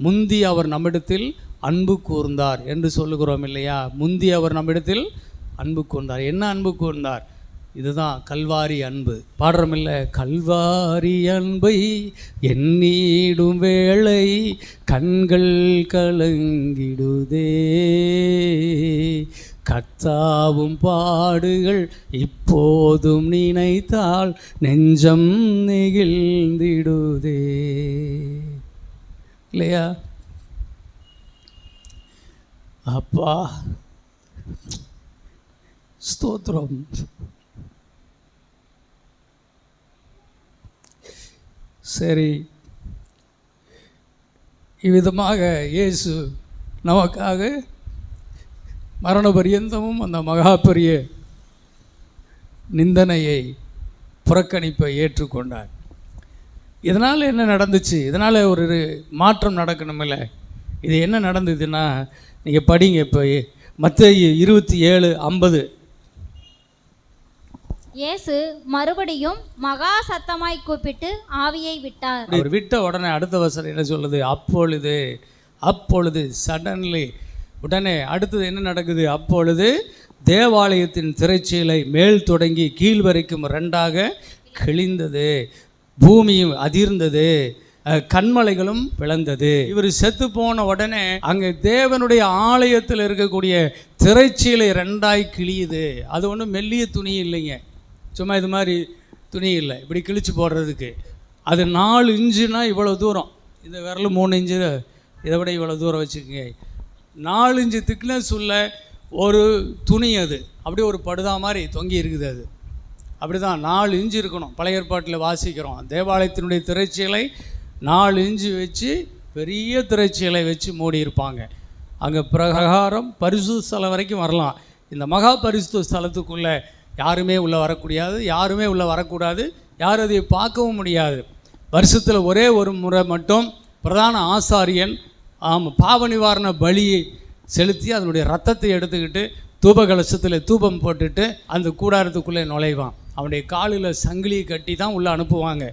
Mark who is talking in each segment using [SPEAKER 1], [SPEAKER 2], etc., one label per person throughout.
[SPEAKER 1] முந்தி அவர் நம்மிடத்தில் அன்பு கூர்ந்தார் என்று சொல்லுகிறோம் இல்லையா? முந்தி அவர் நம்மிடத்தில் அன்பு கூர்ந்தார். என்ன அன்பு கூர்ந்தார்? இதுதான் கல்வாரி அன்பு. பாடுறோமில்ல, கல்வாரி அன்பை எண்ணிடும் வேளை கண்கள் கலங்கிடுதே, கர்த்தாவும் பாடுகள் இப்போதும் நினைத்தால் நெஞ்சம் நெகிழ்ந்திடுதே. இல்லையா? அப்பா ஸ்தோத்திரம். சரி, இவ்விதமாக இயேசு நமக்காக மரண பரியந்தமும் அந்த மகா பெரிய நிந்தனையை புறக்கணிப்பை ஏற்றுக்கொண்டார். இதனால் என்ன நடந்துச்சு? இதனால் ஒரு மாற்றம் நடக்கணுமில்ல. இது என்ன நடந்ததுன்னா, நீங்கள் படிங்க. இப்போ மத்தேயு 27:50.
[SPEAKER 2] இயேசு மறுபடியும் மகா சத்தமாய் கூப்பிட்டு ஆவியை விட்டார்.
[SPEAKER 1] அவர் விட்ட உடனே அடுத்த வசனம் என்ன சொல்லுது? அப்பொழுது சடன்லி, உடனே அடுத்தது என்ன நடக்குது? அப்பொழுது தேவாலயத்தின் திரைச்சீலை மேல் தொடங்கி கீழ் வரைக்கும் 2ஆக கிழிந்தது, பூமியும் அதிர்ந்தது, கண்மலைகளும் பிளந்தது. இவர் செத்து போன உடனே அங்கே தேவனுடைய ஆலயத்தில் இருக்கக்கூடிய திரைச்சீலை 2ஆய் கிழியுது. அது ஒன்றும் மெல்லிய துணி இல்லைங்க, சும்மா இது மாதிரி துணி இல்லை இப்படி கிழிச்சு போடுறதுக்கு. அது 4 இன்ச்சுனா இவ்வளோ தூரம், இந்த விரல் 3 இன்ச்சு, இதை விட இவ்வளோ தூரம் வச்சுக்கோங்க. 4 இன்ச்சு திக்னஸ் உள்ள ஒரு துணி, அது அப்படியே ஒரு படுதா மாதிரி தொங்கி இருக்குது. அது அப்படி தான் 4 இன்ச்சு இருக்கணும். பழைய ஏற்பாட்டில் வாசிக்கிறோம், தேவாலயத்தினுடைய திரைச்சீலை 4 இன்ச்சு வச்சு பெரிய திரைச்சீலை வச்சு மூடி இருப்பாங்க. அங்கே பிரகாரம் பரிசுத்த ஸ்தலம் வரைக்கும் வரலாம். இந்த மகா பரிசுத்த ஸ்தலத்துக்குள்ளே யாருமே உள்ளே வரக்கூடாது, யாருமே உள்ளே வரக்கூடாது, யாரும் அதை பார்க்கவும் முடியாது. வருஷத்தில் ஒரே ஒரு முறை மட்டும் பிரதான ஆசாரியன் பாவ நிவாரண பலியை செலுத்தி அதனுடைய ரத்தத்தை எடுத்துக்கிட்டு தூப கலசத்தில் தூபம் போட்டுட்டு அந்த கூடாரத்துக்குள்ளே நுழைவான். அவனுடைய காலில் சங்கிலியை கட்டி தான் உள்ளே அனுப்புவாங்க.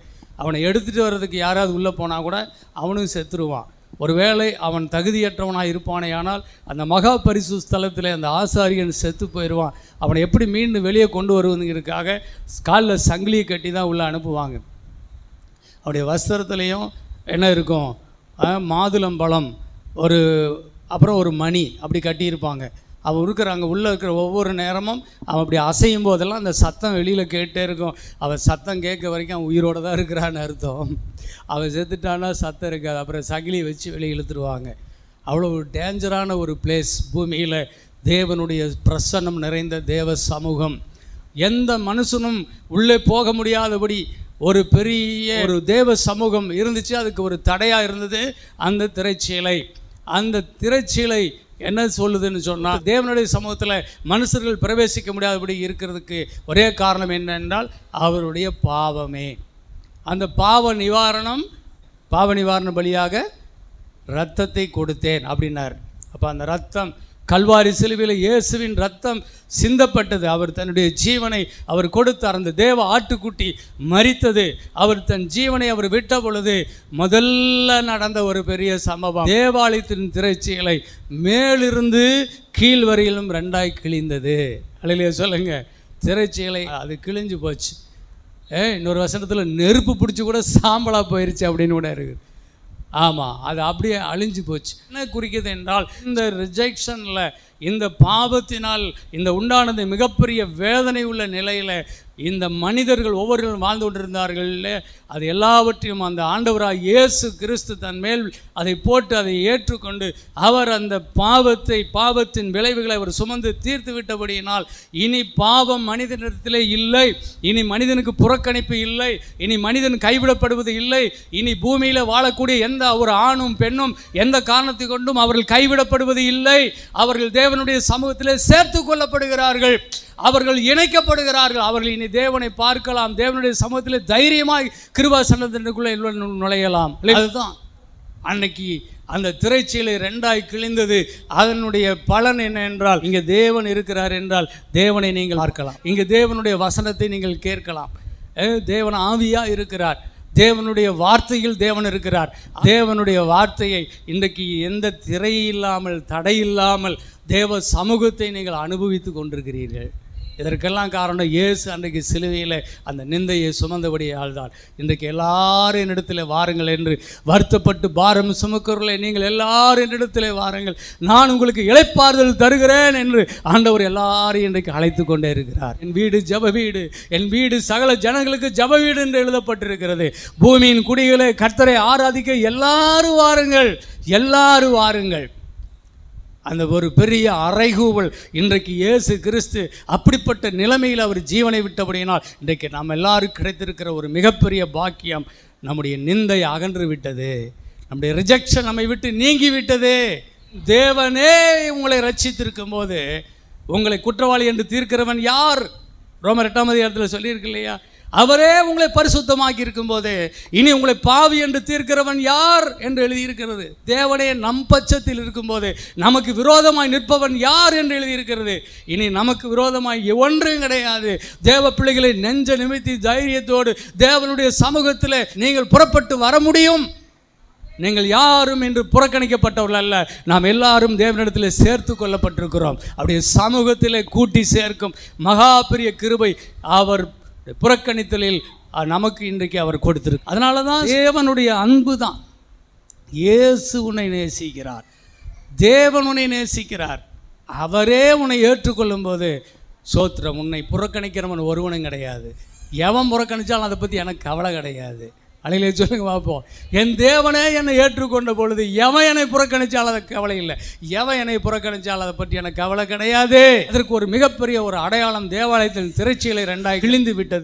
[SPEAKER 1] அவனை எடுத்துகிட்டு வர்றதுக்கு யாராவது உள்ளே போனால் கூட அவனும் செத்துருவான். ஒருவேளை அவன் தகுதியற்றவனாக இருப்பானே ஆனால் அந்த மகா பரிசு ஸ்தலத்தில் அந்த ஆசாரியன் செத்து போயிடுவான். அவனை எப்படி மீண்டும் வெளியே கொண்டு வருவதுங்கிறதுக்காக காலில் சங்கிலியை கட்டி தான் உள்ளே அனுப்புவாங்க. அவருடைய வஸ்திரத்துலேயும் என்ன இருக்கும்? மாதுளம்பழம், அப்புறம் ஒரு மணி அப்படி கட்டியிருப்பாங்க. அவன் அங்கே உள்ளே இருக்கிற ஒவ்வொரு நேரமும் அவன் அப்படி அசையும் போதெல்லாம் அந்த சத்தம் வெளியில் கேட்டே இருக்கும். அவன் சத்தம் கேட்க வரைக்கும் அவன் உயிரோடு தான் இருக்கிறான்னு அர்த்தம். அவன் செத்துட்டானா சத்தம் இருக்காது. அப்புறம் சங்கிலியை வச்சு வெளியே இழுத்துருவாங்க. அவ்வளோ ஒரு டேஞ்சரான ஒரு பிளேஸ் பூமியில். தேவனுடைய பிரசன்னம் நிறைந்த தேவ சமூகம். எந்த மனுஷனும் உள்ளே போக முடியாதபடி ஒரு பெரிய ஒரு தேவ சமூகம் இருந்துச்சு. அதுக்கு ஒரு தடையாக இருந்தது அந்த திரைச்சீலை. அந்த திரைச்சீலை என்ன சொல்லுதுன்னு சொன்னால், தேவனுடைய சமூகத்தில் மனுஷர்கள் பிரவேசிக்க முடியாதபடி இருக்கிறதுக்கு ஒரே காரணம் என்னென்றால் அவருடைய பாவமே. அந்த பாவ நிவாரண பலியாக இரத்தத்தை கொடுத்தேன் அப்படின்னார். அப்போ அந்த இரத்தம் கல்வாரி சிலுவையில் இயேசுவின் இரத்தம் சிந்தப்பட்டது. அவர் தன்னுடைய ஜீவனை அவர் கொடுத்தார். அந்த தேவ ஆட்டுக்குட்டி மரித்தது. அவர் தன் ஜீவனை அவர் விட்ட பொழுது முதல்ல நடந்த ஒரு பெரிய சம்பவம், தேவாலயத்தின் திரைச்சீலை மேலிருந்து கீழ் வரையிலும் 2ஆய் கிழிந்தது. அல்லேலூயா சொல்லுங்க. திரைச்சீலை அது கிழிஞ்சு போச்சு. இன்னொரு வசனத்தில் நெருப்பு பிடிச்சி கூட சாம்பலாக போயிடுச்சு அப்படின்னு கூட இருக்குது. ஆமாம், அது அப்படியே அழிஞ்சு போச்சு. என்ன குறிக்கிறது என்றால், இந்த ரிஜெக்ஷனில், இந்த பாவத்தினால் இந்த உண்டானது மிகப்பெரிய வேதனை உள்ள நிலையில் இந்த மனிதர்கள் ஒவ்வொருவரும் வாழ்ந்து கொண்டிருந்தார்கள். அது எல்லாவற்றையும் அந்த ஆண்டவராக இயேசு கிறிஸ்து தன் மேல் அதை போட்டு அதை ஏற்றுக்கொண்டு அவர் அந்த பாவத்தின் விளைவுகளை அவர் சுமந்து தீர்த்து விட்டபடியினால் இனி பாவம் மனிதனிடத்திலே இல்லை, இனி மனிதனுக்கு புறக்கணிப்பு இல்லை, இனி மனிதன் கைவிடப்படுவது இல்லை, இனி பூமியில் வாழக்கூடிய எந்த ஒரு ஆணும் பெண்ணும் எந்த காரணத்தை கொண்டும் அவர்கள் கைவிடப்படுவது இல்லை. அவர்கள் தேவனுடைய சமூகத்திலே சேர்த்து கொள்ளப்படுகிறார்கள், அவர்கள் இணைக்கப்படுகிறார்கள். அவர்கள் இனி தேவனை பார்க்கலாம், தேவனுடைய சமூகத்தில் தைரியமாய் கிருபாசனத்திற்குள்ளே நுழையலாம். அதுதான் அன்னைக்கு அந்த திரைச்சீலை 2ஆய் கிழிந்தது. அதனுடைய பலன் என்ன என்றால், இங்கே தேவன் இருக்கிறார் என்றால் தேவனை நீங்கள் பார்க்கலாம், இங்கே தேவனுடைய வசனத்தை நீங்கள் கேட்கலாம். தேவன் ஆவியாக இருக்கிறார். தேவனுடைய வார்த்தையில் தேவன் இருக்கிறார். தேவனுடைய வார்த்தையை இன்றைக்கு எந்த திரை இல்லாமல் தடை இல்லாமல் தேவ சமூகத்தை நீங்கள் அனுபவித்து கொண்டிருக்கிறீர்கள். இதற்கெல்லாம் காரணம் இயேசு அன்றைக்கு சிலுவையில் அந்த நிந்தையை சுமந்தபடியால் தான். இன்றைக்கு எல்லாரும் என்னிடத்தில் வாருங்கள் என்று வருத்தப்பட்டு பாரம் சுமக்கிறவர்களே, நீங்கள் எல்லாரும் என்னிடத்தில் வாருங்கள், நான் உங்களுக்கு இளைப்பாறுதல் தருகிறேன் என்று ஆண்டவர் எல்லாரையும் இன்றைக்கு அழைத்து கொண்டே இருக்கிறார். என் வீடு ஜெப வீடு, என் வீடு சகல ஜனங்களுக்கு ஜெப வீடு என்று எழுதப்பட்டிருக்கிறது. பூமியின் குடிகளை கர்த்தரை ஆராதிக்க எல்லாரும் வாருங்கள், எல்லாரும் வாருங்கள். அந்த ஒரு பெரிய அறைகூவல் இன்றைக்கு இயேசு கிறிஸ்து அப்படிப்பட்ட நிலைமையில் அவர் ஜீவனை விட்டபடியினால் இன்றைக்கு நாம் எல்லாரும் கிடைத்திருக்கிற ஒரு மிகப்பெரிய பாக்கியம், நம்முடைய நிந்தை அகன்று விட்டது, நம்முடைய ரிஜெக்ஷன் நம்மை விட்டு நீங்கி விட்டது. தேவனே உங்களை ரட்சித்திருக்கும் போது உங்களை குற்றவாளி என்று தீர்க்கிறவன் யார்? ரோமர் 8ஆம் அதிகாரத்தில் சொல்லியிருக்கு இல்லையா? அவரே உங்களை பரிசுத்தமாக்கி இருக்கும் போது இனி உங்களை பாவி என்று தீர்க்கிறவன் யார் என்று எழுதியிருக்கிறது. தேவனே நம் பட்சத்தில் இருக்கும்போது நமக்கு விரோதமாய் நிற்பவன் யார் என்று எழுதியிருக்கிறது. இனி நமக்கு விரோதமாய் ஒன்றும் கிடையாது. தேவ பிள்ளைகளை நெஞ்ச நிமித்தி தைரியத்தோடு தேவனுடைய சமூகத்தில் நீங்கள் புறப்பட்டு வர முடியும். நீங்கள் யாரும் என்று புறக்கணிக்கப்பட்டவர்கள் அல்ல, நாம் எல்லாரும் தேவனிடத்தில் சேர்த்து கொள்ளப்பட்டிருக்கிறோம். அப்படியே சமூகத்தில் கூட்டி சேர்க்கும் மகா பெரிய கிருபை அவர் புறக்கணித்தலில் நமக்கு இன்றைக்கு அவர் கொடுத்திருக்கு. அதனால தான் தேவனுடைய அன்பு தான். இயேசு உன்னை நேசிக்கிறார், தேவன் உன்னை நேசிக்கிறார். அவரே உன்னை ஏற்றுக்கொள்ளும் போது சோத்திரம். உன்னை புறக்கணிக்கிறவன் ஒருவனும் கிடையாது. எவன் புறக்கணித்தாலும் அதை பற்றி எனக்கு கவலை கிடையாது. அலையிலே சொல்லுங்க பார்ப்போம். என் தேவனே என்னை ஏற்றுக்கொண்ட பொழுது எவன் என்னை புறக்கணித்தாலும் அதை கவலை இல்லை, எவன் என்னை புறக்கணித்தாலும் அதை பற்றி எனக்கு கவலை கிடையாது. அதற்கு ஒரு மிகப்பெரிய ஒரு அடையாளம் தேவாலயத்தின் திரைச்சீலை 2 கிழிந்து விட்டது.